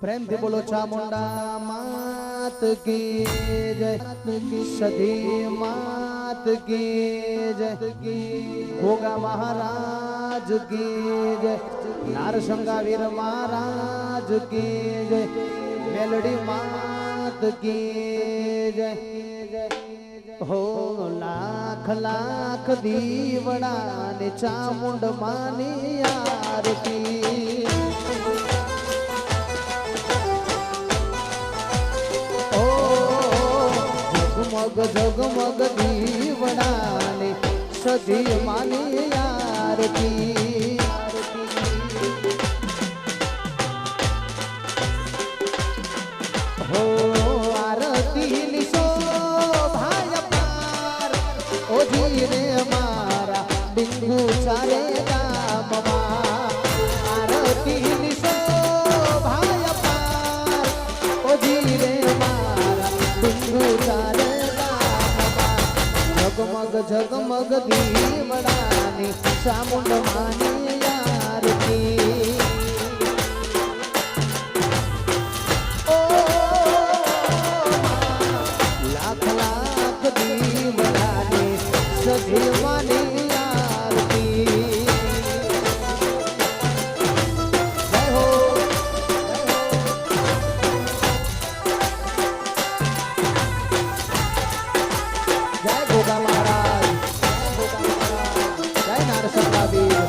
प्रेम थी बोलो चामुंडा मात की जय, सधी मात की जय, गोगा महाराज की जय, नारसंगा वीर महाराज की जय, मेलडी मात की जय। हो लाख लाख दीवड़ा ने चामुंड मानी आरती। जगमग जगमग दीवड़ा ने सधी मानी आरती। हो आरती लिसो भाई पार, ओ जी रे मारा बिंदु चारे गामवा। आरती लिसो भाई पार, ओ जी रे मारा बिंदु चारे गामवा। जगमग जगमग दीवड़ा ने चामुंड मानी आरती। जीवानी आरती जय हो जय गोगा महाराज, जय नारसंगा वीर।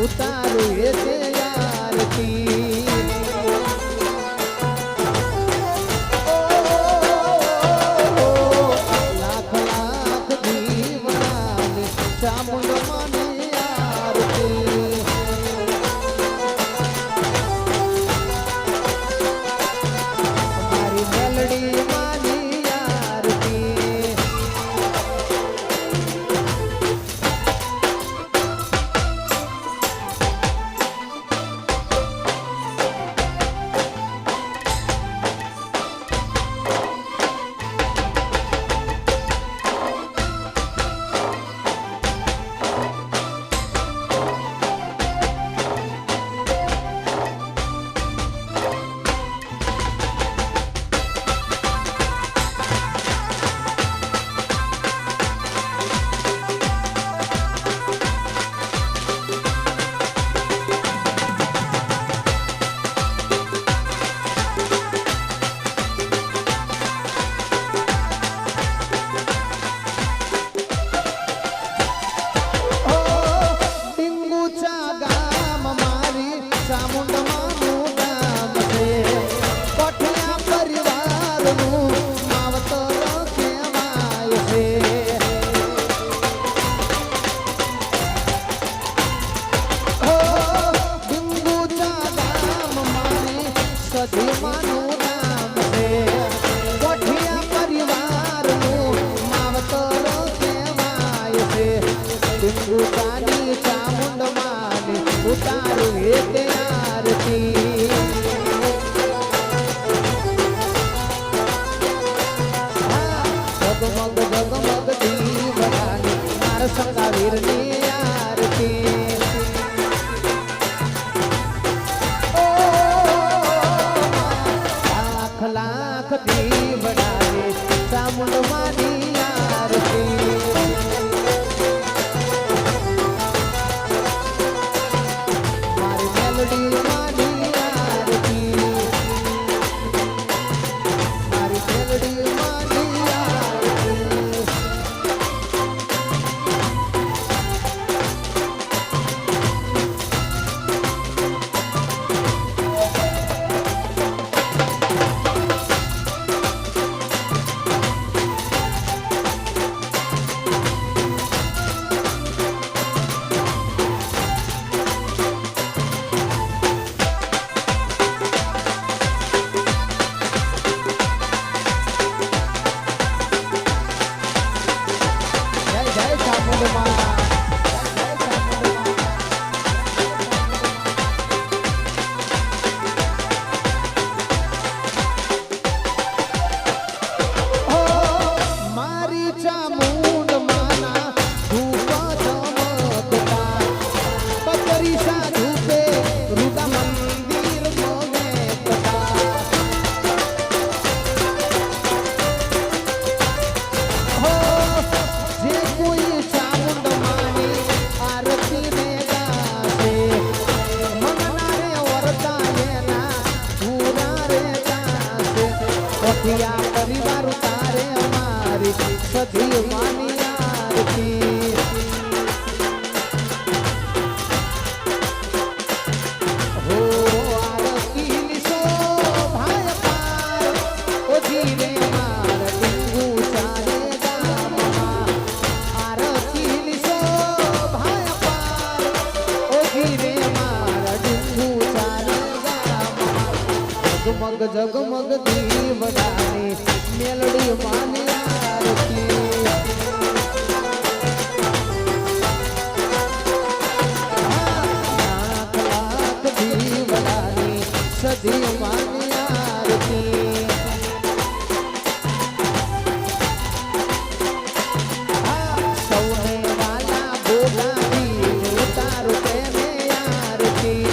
उतारू ऐसे आरती। लाख लाख दीवड़ा ने चामुंड मानी आरती। हमारी मेलडी मानी आरती। चामुंड मानु गाम से कोठिया परिवार नु मावतर केवाय से। हो बिंदुचा गाम मारी सधी मानु गाम से कोठिया परिवार नु मावतर केवाय से। बिंदुचानी चामुंड मानी उतारू हे आरती। जगमग जगमग दीवड़ा ने नारसंगा वीर ने आरती। लाख लाख दीवड़ा ने चामुंड मानी आरती। રખિયા પરિવાર તારે અમારી સધી માની આરતી હો આરતી શોભાય પાર ઓ ધીરે માર ડીંગુ ચારે ગામમાં આરતી શોભાય પાર ઓ ધીરે માર ડીંગુ ચારે ગામમાં જગમગ જગમગ દીવડાની મેલડી માની આરતી લાખ લાખ દીવડાની સદી માની આરતી સૌને વાલા બોલાવી ઉતારું તેને આરતી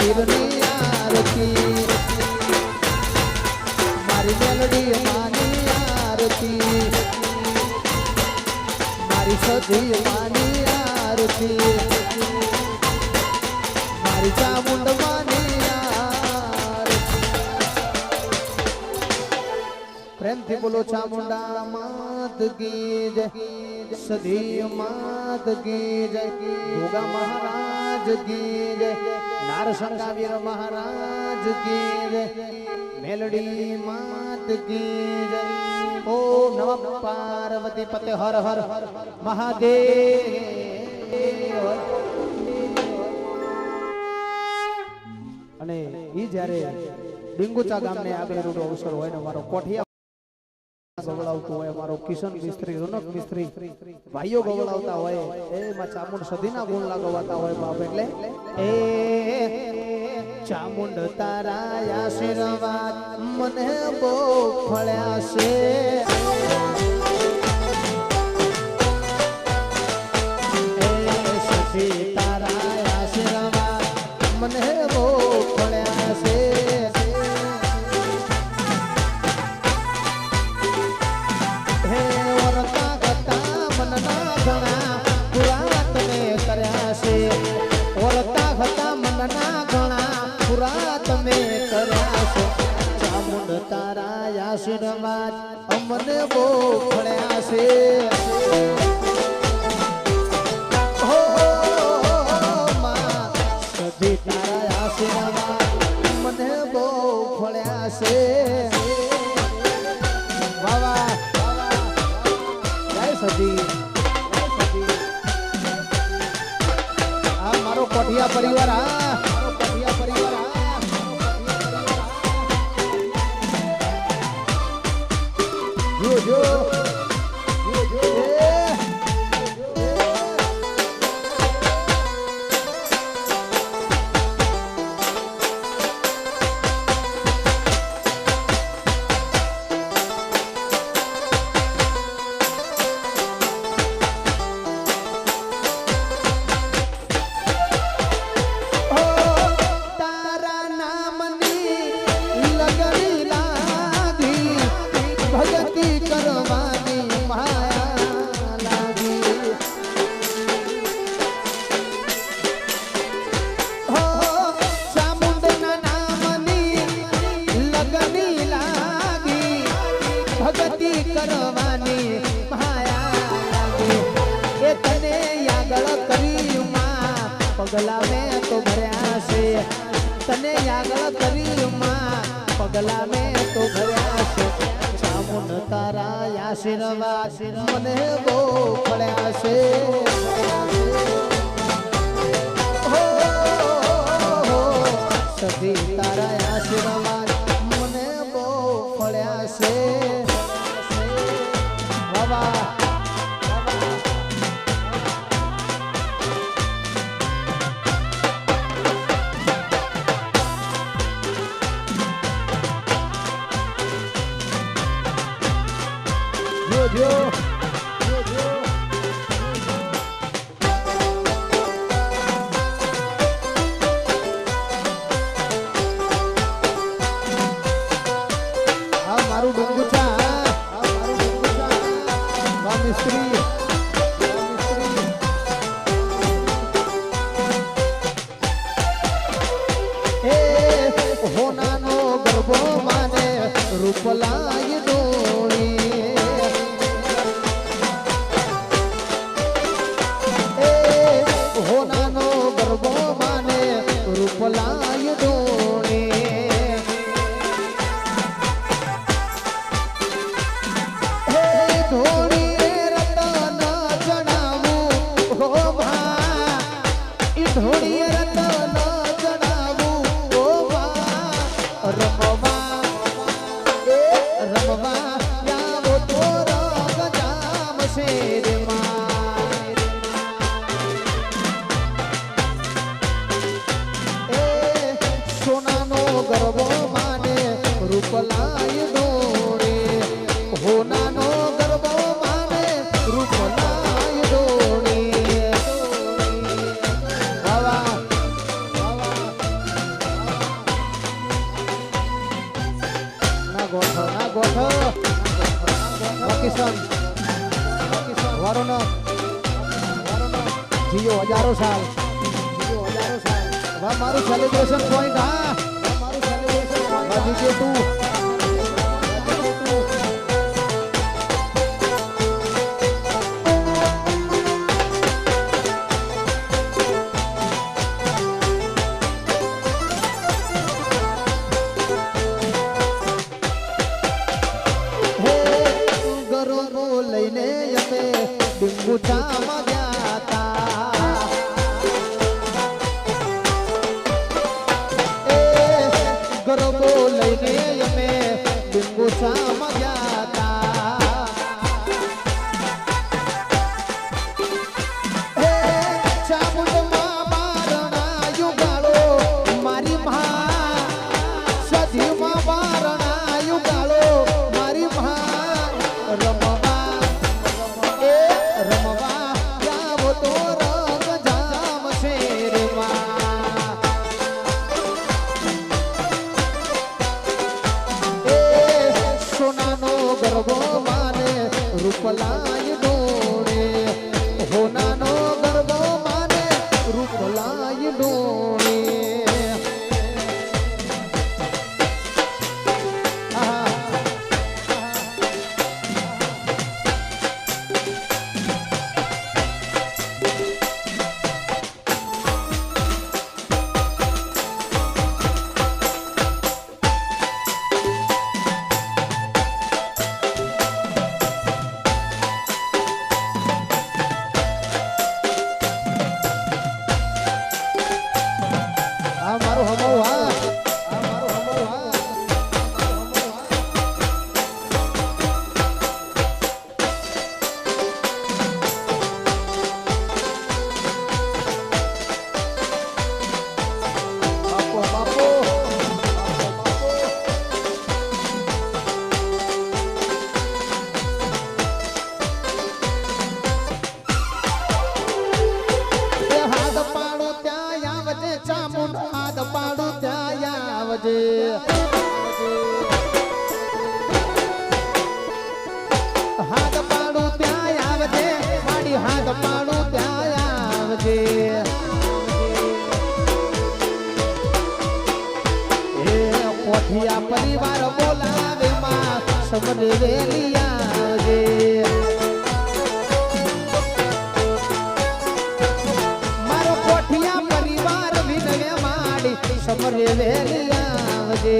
વીરની આરતી મારી મેલડી માની આરતી મારી સધી માની આરતી મારી ચામુંડ માની આરતી પ્રેમથી બોલો ચામુંડા માત કી જય સધી માત કી જય ગોગા મહારાજ કી જય નારસંગાવીર મહારાજ કી જય મેલડી માત કી જય ઓ નમઃ પાર્વતી પતે હર હર મહાદેવ અને ઈ જ્યારે ડીંગુચા ગામને આગળ રૂડો અવસર હોય ને મારો કોઠિયા ગવડાવતું હોય મારો કિશન મિસ્ત્રી રોનક મિસ્ત્રી ભાઈઓ ગવડાવતા હોય એમાં ચામુંડ સધીના ગુણ લાગવાતા હોય બાપ એટલે એ ચામુંડ તારા આશીર્વાદ મને બહુ ફળ્યા છે એ સખી તારા આશીર્વાદ મને બહુ ફળ્યા છે તારા આશીર્વાદ અમને બહુ ફળ્યા છે હો માં સધી તારા આશીર્વાદ મને બહુ ફળ્યા છે વાહ વાહ જય સધી આ મારો કોઠિયા પરિવાર જો કરવાની માયા લાગી એ તને યાગળ કરી માં પગલા મેં તો ભર્યા છે તને યાગળ કરી માં પગલા મેં તો ભર્યા છે ચામુંડ તારા આશીર્વાદ મને બહુ ફળ્યા છે સધી તારા આશીર્વાદ મને બહુ ફળ્યા છે ગરબો માને રૂપલાય ડોરે હોનાનો ગરબો માને રૂપલાય ડોરે વાવા ના ગોઠ કિશન વારોન જીઓ હજારો સાલ વાહ મારું સેલિબ્રેશન પોઈન્ટ હા મારું સેલિબ્રેશન પોઈન્ટ જીજે તું લઈને અમે ડિંગુચામાં ગયા તા એ ગરબો લઈને અમે ડિંગુચામાં ગયા તા એ ચામુંડમાં બારણા યુગાળો મારી મા સધીમાં બારણા યુગાળો મારી મા રમવા ગરબો માને રૂપલાય ડોરે હોનાનો ગરબો માને રૂપલાય ડોરે હાથ પાડું ત્યાં આવજે માડી હાથ પાડું ત્યાં આવજે એ પોઠિયા પરિવાર બોલાવે માં સમરે વેલી આવજે મારો પોઠિયા પરિવાર વિનવે માડી સમરે વેલી આવજે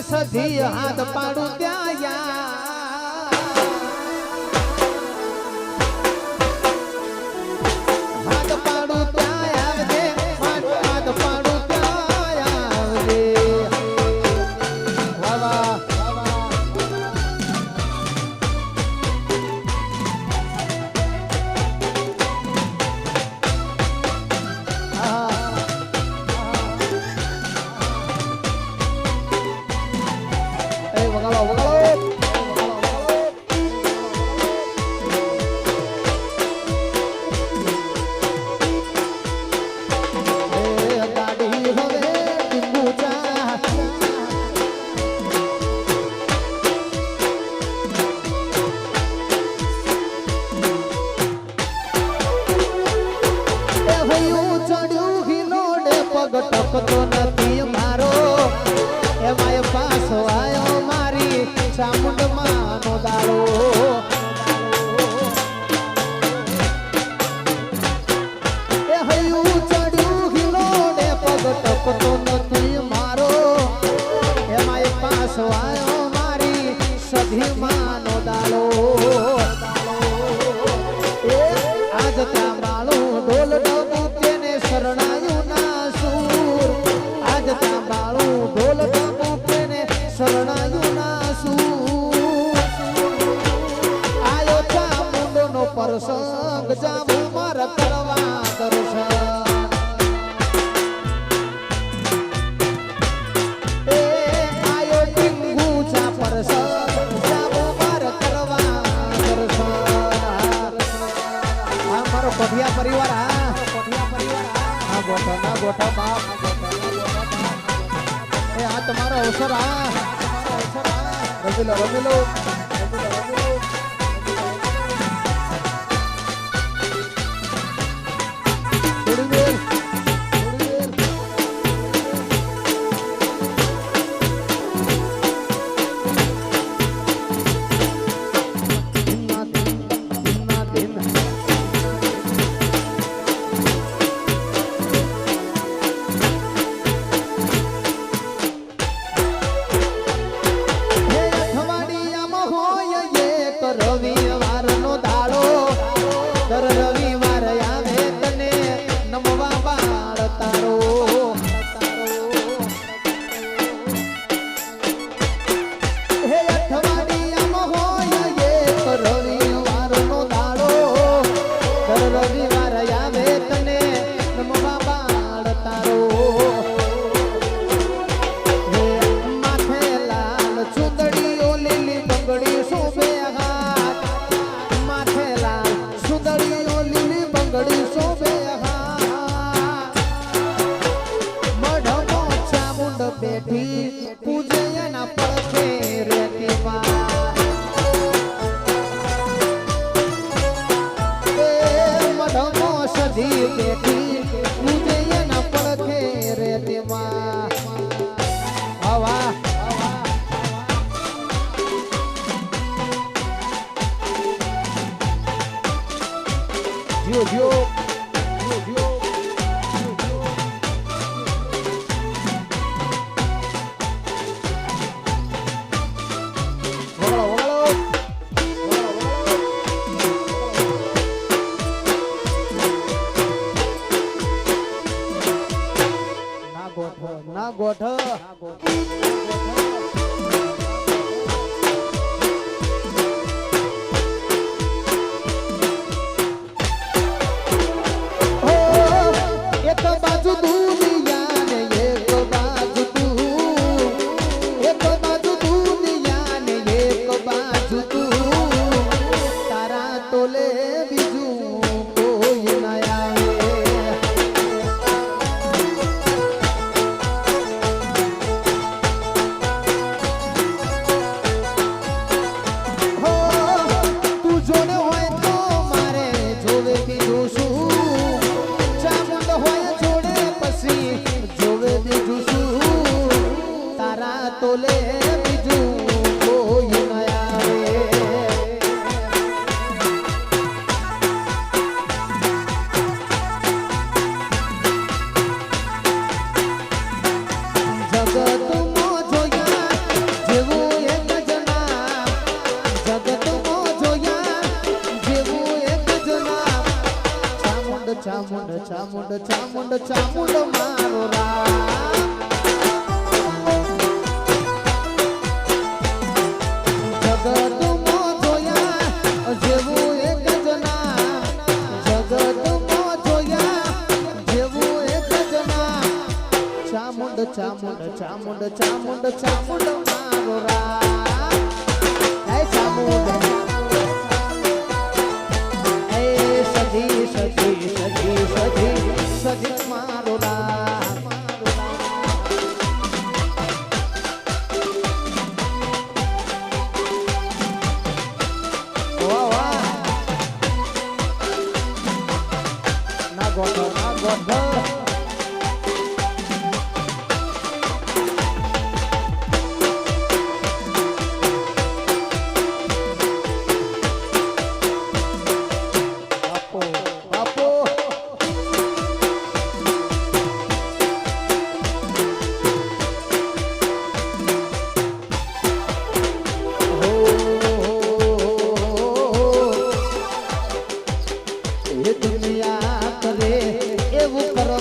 સધી હાથ પાડું ત્યાં હાથ પાડું ત્યાં આવજે હાથ પાડું ત્યાં આવજે વાવા ટકતો નથી મારો એમાંય પાછો આવ્યો મારી ચામુંડમાં નો દાડો એ હૈયું ચડ્યું હિલોડે પગ ટકતો નથી મારો એમાંય પાછો આવ્યો મારી સધીમાં નો દાડો એ આજ ત્યાં બાળો ઢોલ ડબુ તેને શરણાયું ના સૂર આજ ત્યાં બાળું ઢોલ ડબુ તેને શરણાયું ના સૂર આયો ચામુંડનો પ્રસંગ જાવું કોઠિયા પરિવાર હા ગોઠા બાપ એ આ તમારો અવસર રમી લો રવિવારનો દાડો દર રવિવાર આવે તને નમવા બાળ તારો હે અઠવાડિયામાં હોય એક રવિવારનો દાડો દર રવિવાર આવે તને નમવા બાળ તારો હે માથે લાલ ચૂંદડીઓ લીલી બંગડી શોભે બેઠી પૂજયના પડખે રેતી મઢમો સધી બેઠી પૂજયના પડખે રેતી હવા જીઓ ના ગોઠ એક બાજુ દુનિયા ને એક બાજુ તું એક બાજુ દુનિયા ને એક બાજુ તું તારા તોલે બીજું કોઈ ના આવે તોલે બીજું કોઈ ન આવે જગતમાં જોયા જેવું એક જના જગતમાં જોયા જેવું એક જના ચામુંડ ચામુંડ ચામુંડ ચામુંડ ચામુંડ મારો રામ જગતમાં જોયા જેવું એક જના જગતમાં જોયા જેવું એક જના ચામુંડ ચામુંડ ચામુંડ ચામુંડ ચામુંડ મારો રામ હે ચામુંડ હે સધી સધી સધી સધી સધી મારો રામ ના ગોઠ દુનિયા કરે એવું કરો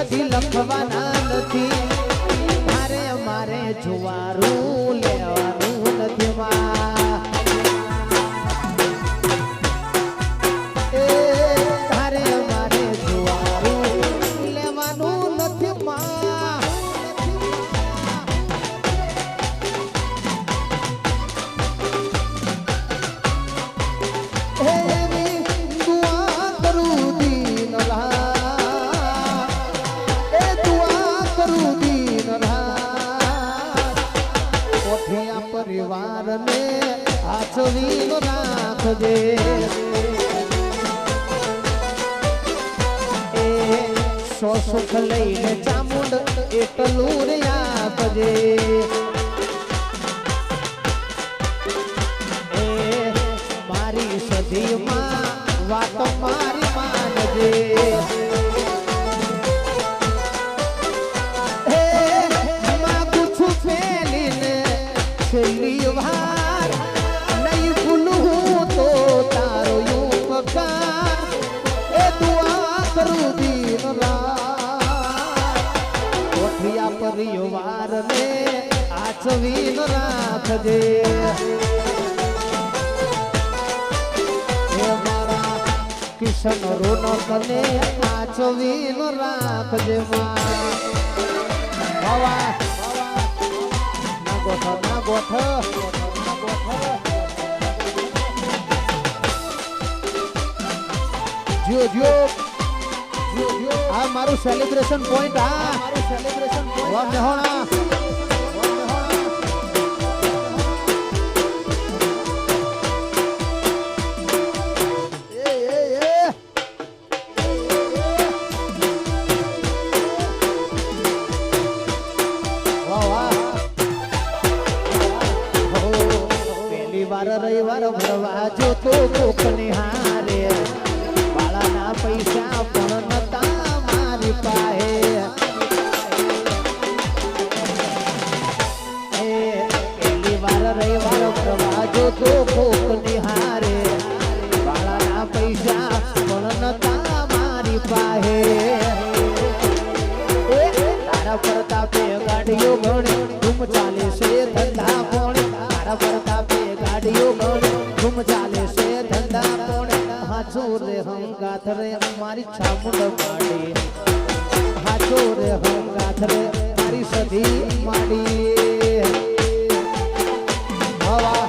સદી લખવાના નથી મારે મારે જુવારું લેવાનું નથી માં એ તારે મારે જુવારું લેવાનું નથી માં પરિવારને આચવીનો રાખજે એ સો સુખ લઈને ચામુંડ એટલું રે આપજે એ મારી સદીમાં વાતો મારી માનજે છેલ્લી વાર નહીં ભૂલું તો તારો ઉપકાર એ દુઆ કરું દિન રાત કોઠિયા પરિવારને આચવીન રાખજે હે મારા કિશન રોનકને આચવીન રાખજે માં બાવા ના ગોઠ જો આ મારું સેલિબ્રેશન પોઈન્ટ આ મારું સેલિબ્રેશન પોઈન્ટ વાહ મેહોણા રવિવાર ભરવા જો તો કોક નિહારે બાળાના પૈસા પણ નતા મારી પાસે પહેલી વાર રવિવાર ભરવા જો તો કોક નિહારે બાળાના પૈસા પણ નતા મારી પાસે તારા પ્રતાપે ગાડીઓ ઘણી ધૂમ ચાલે છે ધંધા પણ તારા પ્રતાપે ગાડીઓ ઘણી ધૂમ ચાલે છે ધંધા પણ હાચો રે હંગાથ રે મારી ચામુંડ માડી હાચો રે હંગાથ રે મારી સધી માડી હવા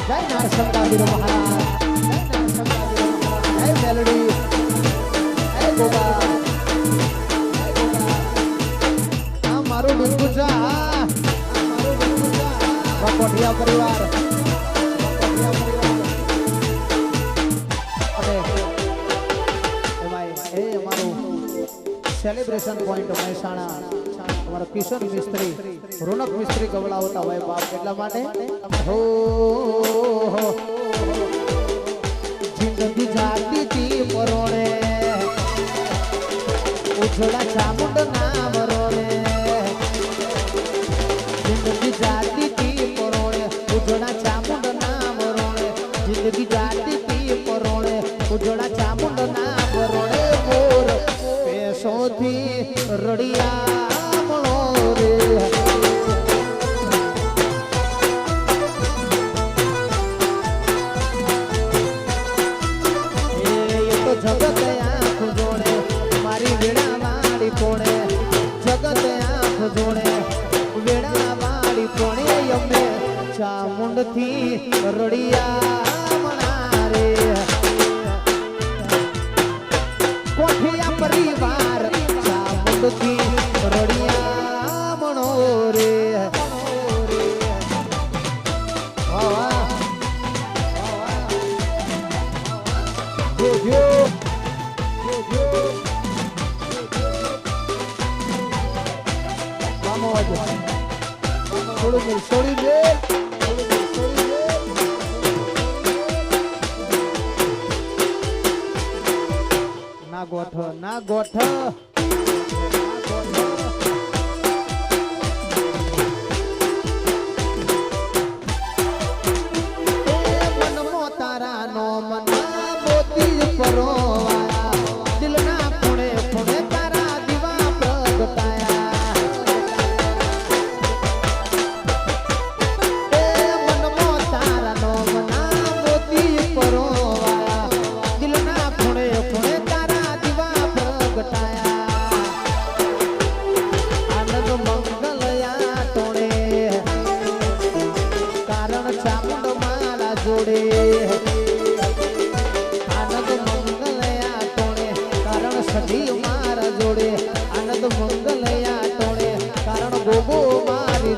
જય નારસંગાવીર મહારાજ જય મેલડી જય ગોગા આ મારું બિલકુજા કોઠિયા પરિવાર અને એ અમારું સેલિબ્રેશન પોઈન્ટ મહેસાણા અમારા કિશન મિસ્ત્રી રોનક મિસ્ત્રી ગવડાવતા હોય બાપ એટલા માટે હો જિંદગી જાતી તી પરોણે ઉછળા ચામુંડ ના મરોણે જિંદગી જાતી તી પરોણે ઉછળા ચામુંડ ના મરોણે જિંદગી જાતી તી પરોણે ઉછળા ચામુંડ ના મરોણે મોર પેસોથી રડિયા મળો રે જગત આંખ જોડે મારી વેળા વાળી કોણે જગત આંખ જોડે વેળા વાળી કોણે અમે ચામુંડ થી રડિયા મનારે કોઠિયા પરિવાર ચામુંડ થી રડિયા મણો રે છોડી દે ના ગોઠ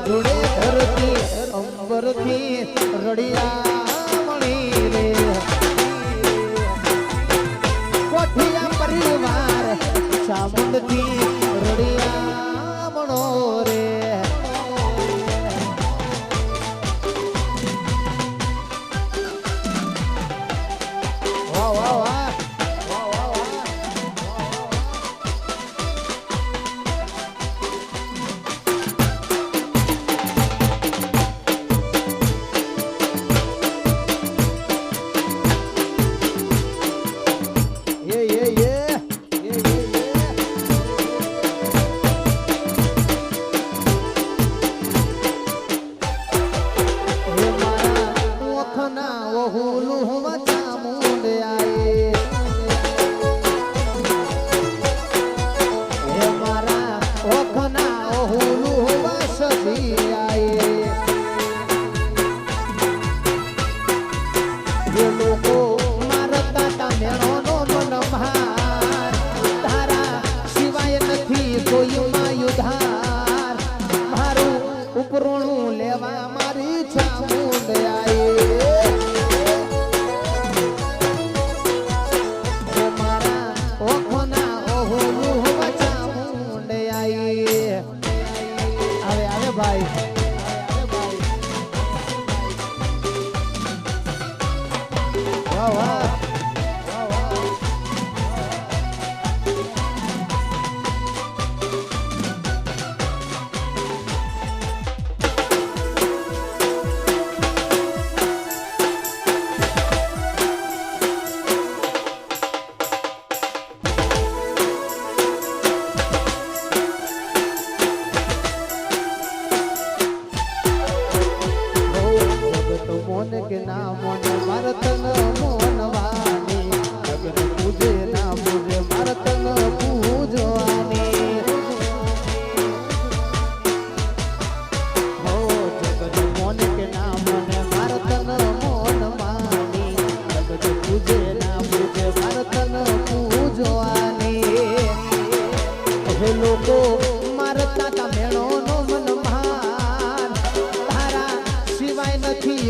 જોડે ધરતી અંબરથી રડિયા મણી રે કોઠિયા પરિવાર ચામુંડથી રડિયા મણો રે વાહ વાહ વાહ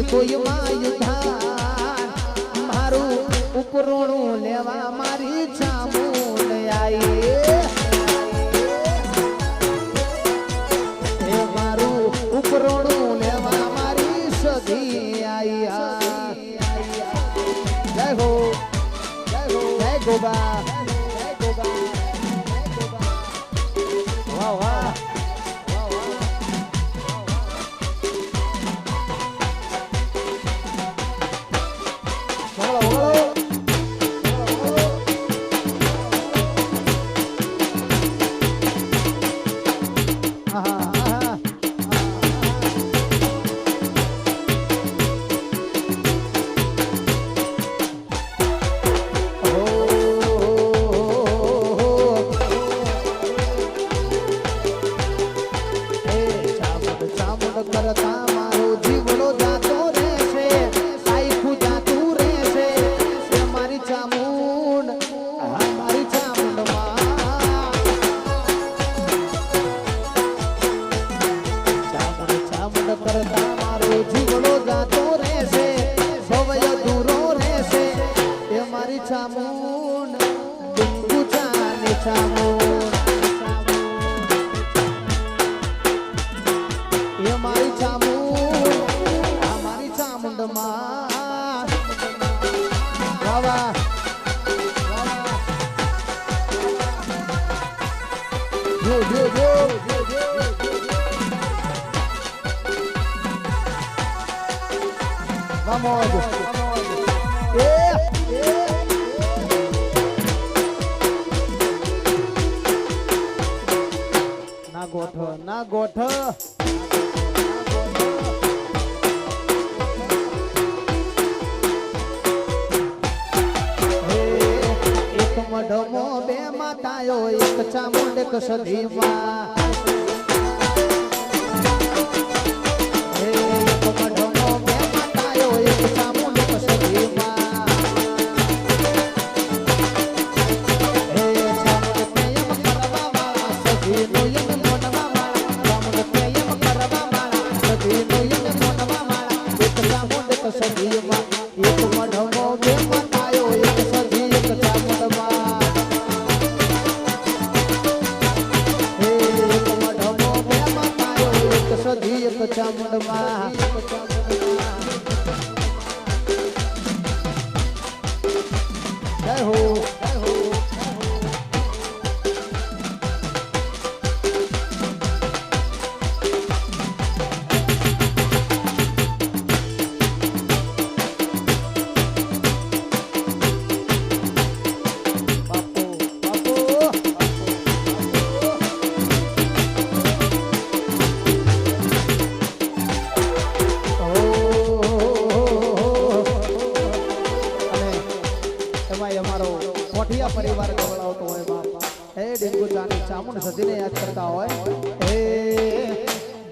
કોઈ માયુધાન મારું ઉપરોણું લેવા મારી ચામુંડ આઈ એ મારું ઉપરોણું લેવા મારી સધી આઈ જય હો જય ગોબા વાહ વાહ Vamos. ના ગોઠ એક મઢમો બે માતાયો એક ચામુંડ એક સદીમાં કરવા એક ચામુંડમાં જય હો પરિવાર ગવડાવતો હોય બાપા હે ડિંગુ જાની ચામુંડ સદીને યાદ કરતા હોય હે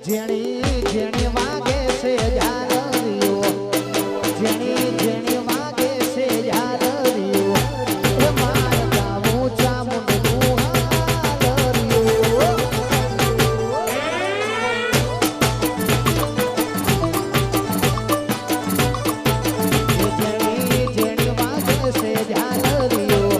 જેણી જેણી વાગે છે જારરિયો જેણી જેણી વાગે છે જારરિયો હે માર ગાવું ચામુંડનું હાલરિયો જેણી જેણી વાગે છે જારરિયો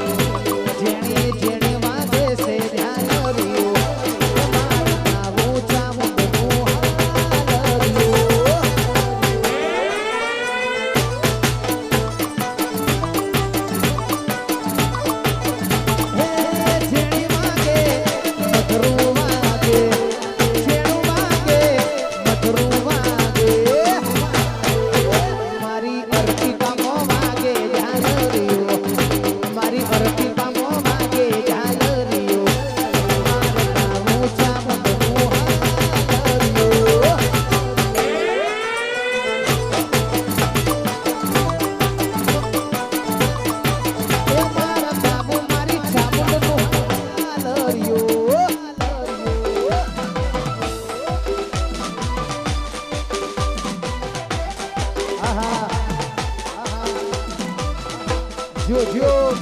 જો જો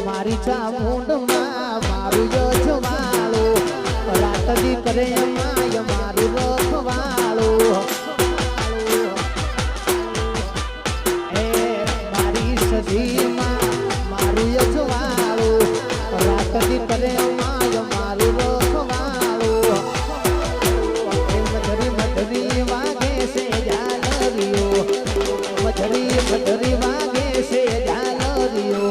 મારી ચામુંડમાં મારું યજવાળું રાતદી કરે માય મારું રખવાળું મારું યજવાળું રાતદી કરે માય મારું રખવાળું મધરી મધરી વાગે છે જાલરિયો મધરી મધરી વાગે છે જાલરિયો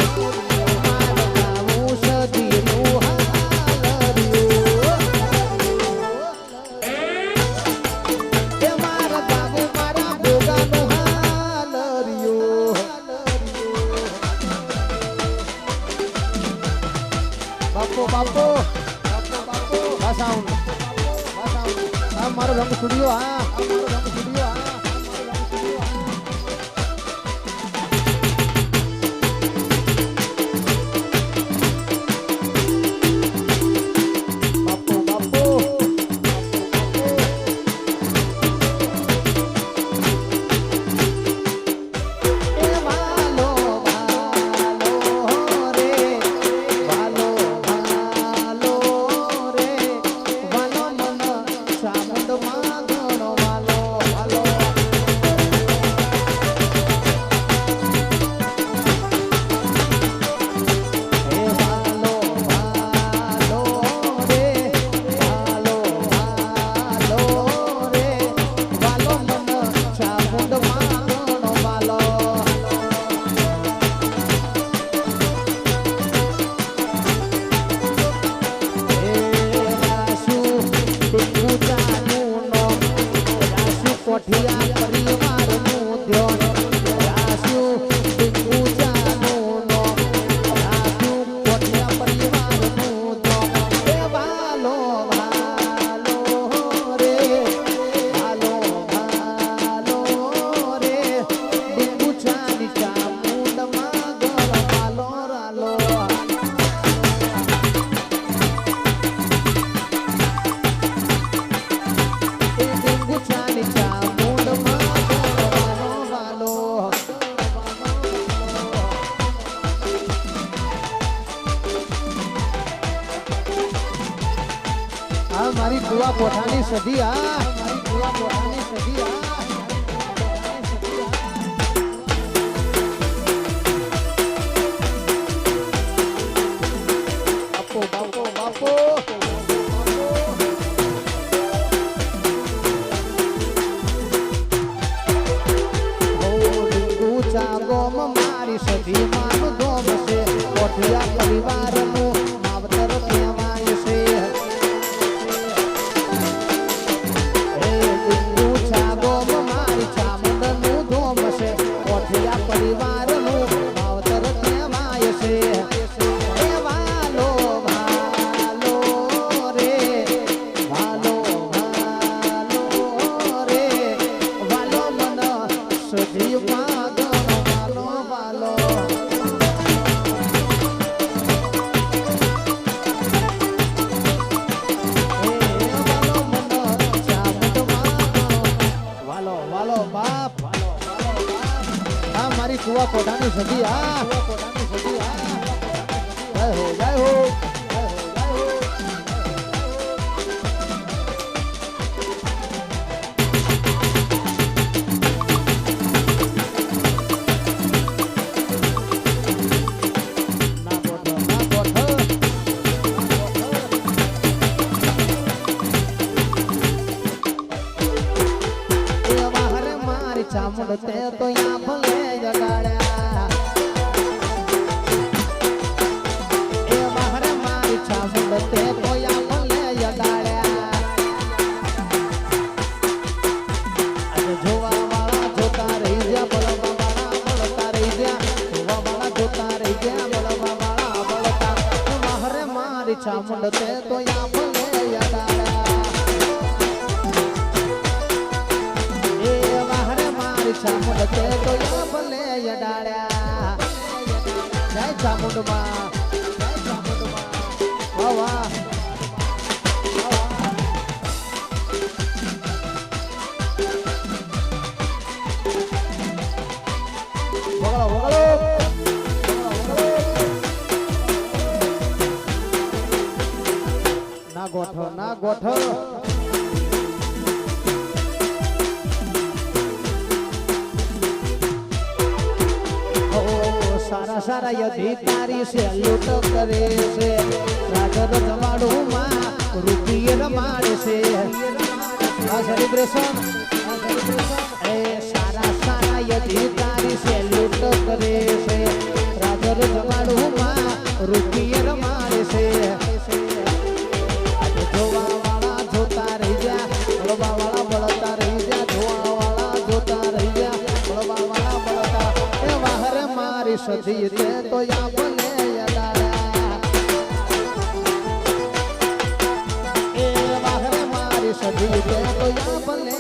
બાપો આ સાઉન્ડ આ મારો રંગ સ્ટુડિયો આ મારો રંગ સ્ટુડિયો આ ચામુંડ માં ઘણો વાલો મારી કુવા કોઠાની સદી આ મારી કુવા કોઠાની સદી આ બાપો બાપો ગોમ મારી સદી માનું ગોમ છે કોઠિયા પરિવારનું માવતર કહેવાય છે ગોમ મારી ચામુંડનું ગોમ છે કોઠિયા પરિવારનું માવતર કહેવાય છે વાલો ભાલો રે ભાલો ભાલો રે વાલો મન સદી કુવા કોઠાની સદી આ કોઠાની સદી આ જય હો જય હો ચામુંડ તે તો યા ભલે જગાડ્યા એ બહાર મારી ચામુંડ તે તો યા ભલે જગાડ્યા અને જોવા વાળા જોતા રહી ગયા બોલવા વાળા બોલતા રહી ગયા જોવા વાળા જોતા રહી ગયા બોલવા વાળા બોલતા બહાર મારી ચામુંડ તે તો યા ભલે જગાડ્યા ચામુંડ તે તો યા ભલે યડાડ્યા જય ચામુંડમાં વાહ વાહ વગળો વગળો ના ગોઠો ના ગોઠો સારા સારા અધિકારી છે લૂંટ કરે છે રાજા જમાડું માં રૂપિયે રમાડે છે આ સેલિબ્રેશન એ સારા સારા અધિકારી છે લૂંટ કરે છે રાજા જમાડું માં રૂપિયે રમાડે છે જોવા વાળા જોતા રહી ગયા બળવા વાળા બળતા રહી ગયા જોવા વાળા જોતા રહી ગયા બળવા વાળા બળતા એ વાહરે મારી સદી તે તો યા ભલે યડાડ્યા એ વાહરે મારી સદી તે તો યા ભલે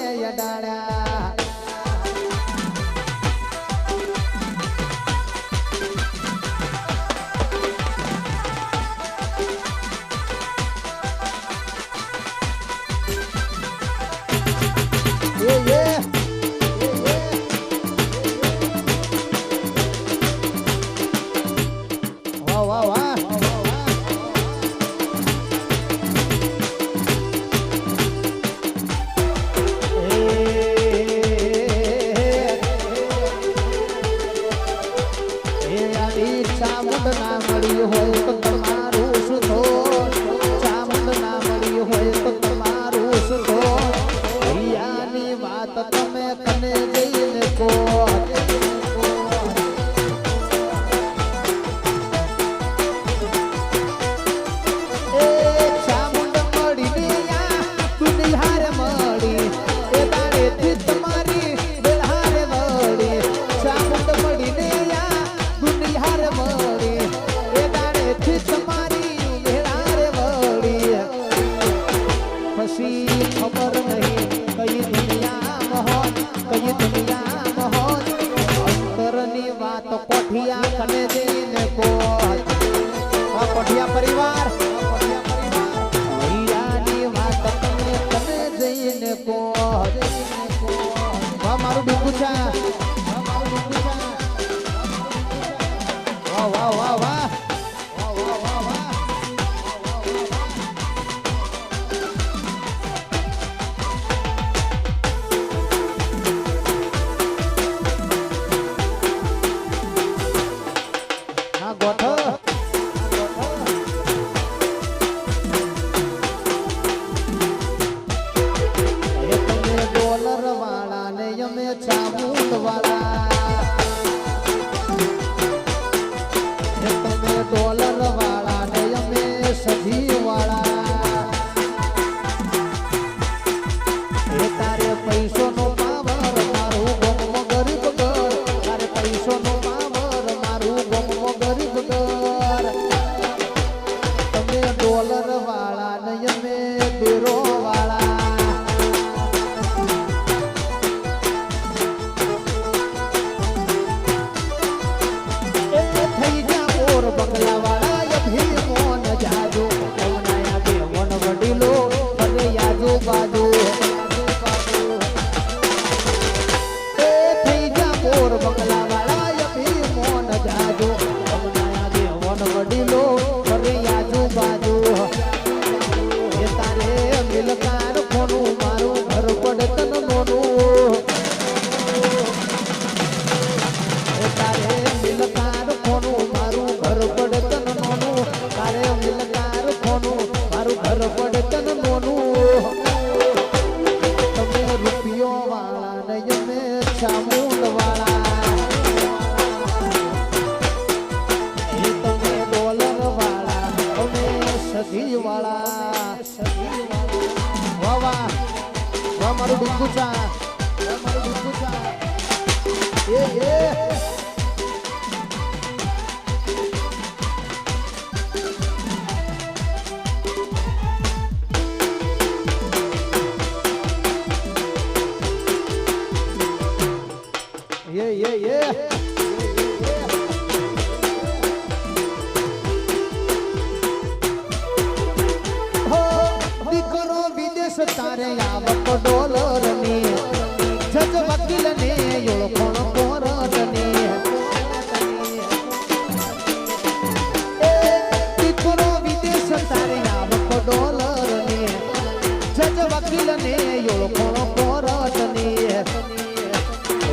સધી વાળા એ તારે પૈસો નો પાવર મારું ગમો ગરીબ ઘર તારે પૈસો નો પાવર મારું ગમો ગરીબ ઘર તમે ડોલર વાળા ને અમે બેરો વાળા બંગલા વાળા ભી મોન જાજો કવનાયા બે વન વડીલો અને યાજો બાજુ એ થઈ જા મોર બંગલા વાળા ભી મોન જાજો કવનાયા બે વન વડીલો અને યાજો બાજુ એ તારે મિલકાર કોનું મારું ઘર પડતન નોનું એ તારે મિલકાર કોનું મારું ઘર પડતન નોનું તારે મિલકાર કોનું મારું ઘર પડતન નોનું તમે રૂપિયો વાળા ને અમે ચામુંડ વાળા એ તમે ડોલર વાળા અમે સધી વાળા વાહ વાહ વાહ મારું ડુંગુચા એ દીકરો વિદેશ તારે આવક ડોલર ની જજ વકીલ ને ઓળખણ કોરટ ને દીકરો વિદેશ તારે આવક ડોલર ની જજ વકીલ ને ઓળખણ કોરટ ને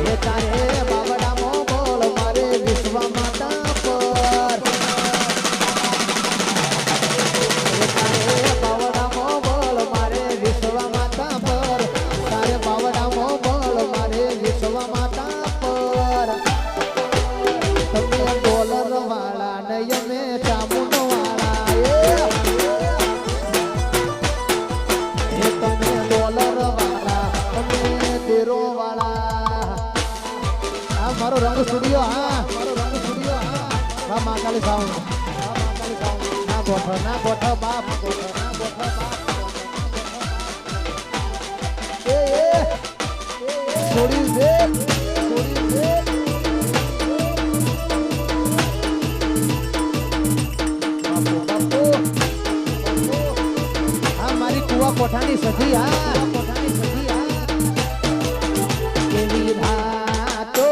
એ તારે બાવડા મોગલ મારે વિશ્વ માતા પર એ તારે બાવડા મોગલ મારે વિશ્વ માતા પર તારે બાવડા મોગલ મારે વિશ્વ માતા પર તમે ડોલર વાળા ને અમે ચામુંડ વાળા એ તમે ડોલર વાળા અમે તેરો વાળા મારો રંગ સ્ટુડિયો મારો રંગ સ્ટુડિયો હા માકાલી સાઉન્ડ ના ગોઠ બાપ એ છોડી દે હા મારી કુવા કોઠાની સધી કોઠાની સધી કેવી ભાતો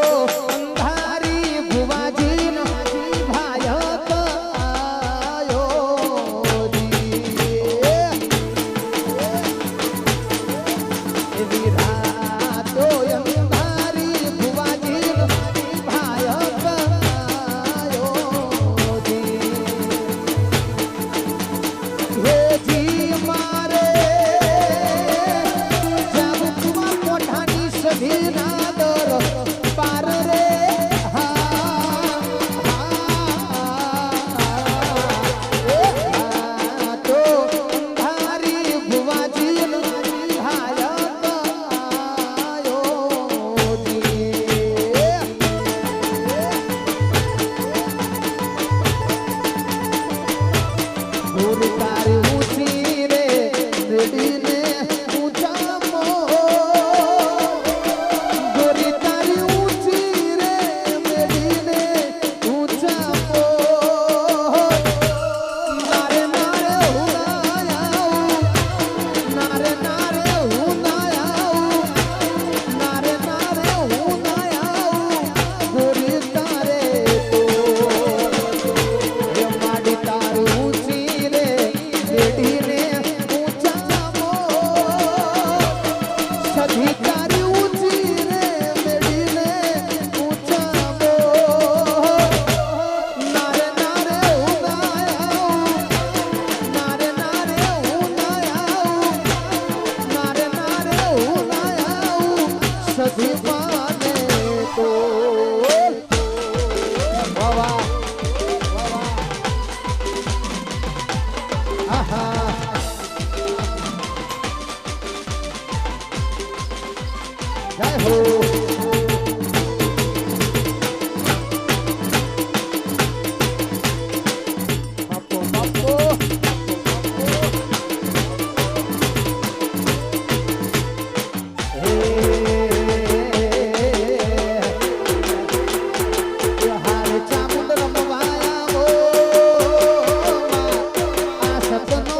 આહા જય હો બાપો બાપો હારે ચામુંડ રમવાયા ઓ આ સપનો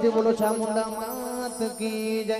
પ્રેમથી બોલો ચામુંડા માત કી જય.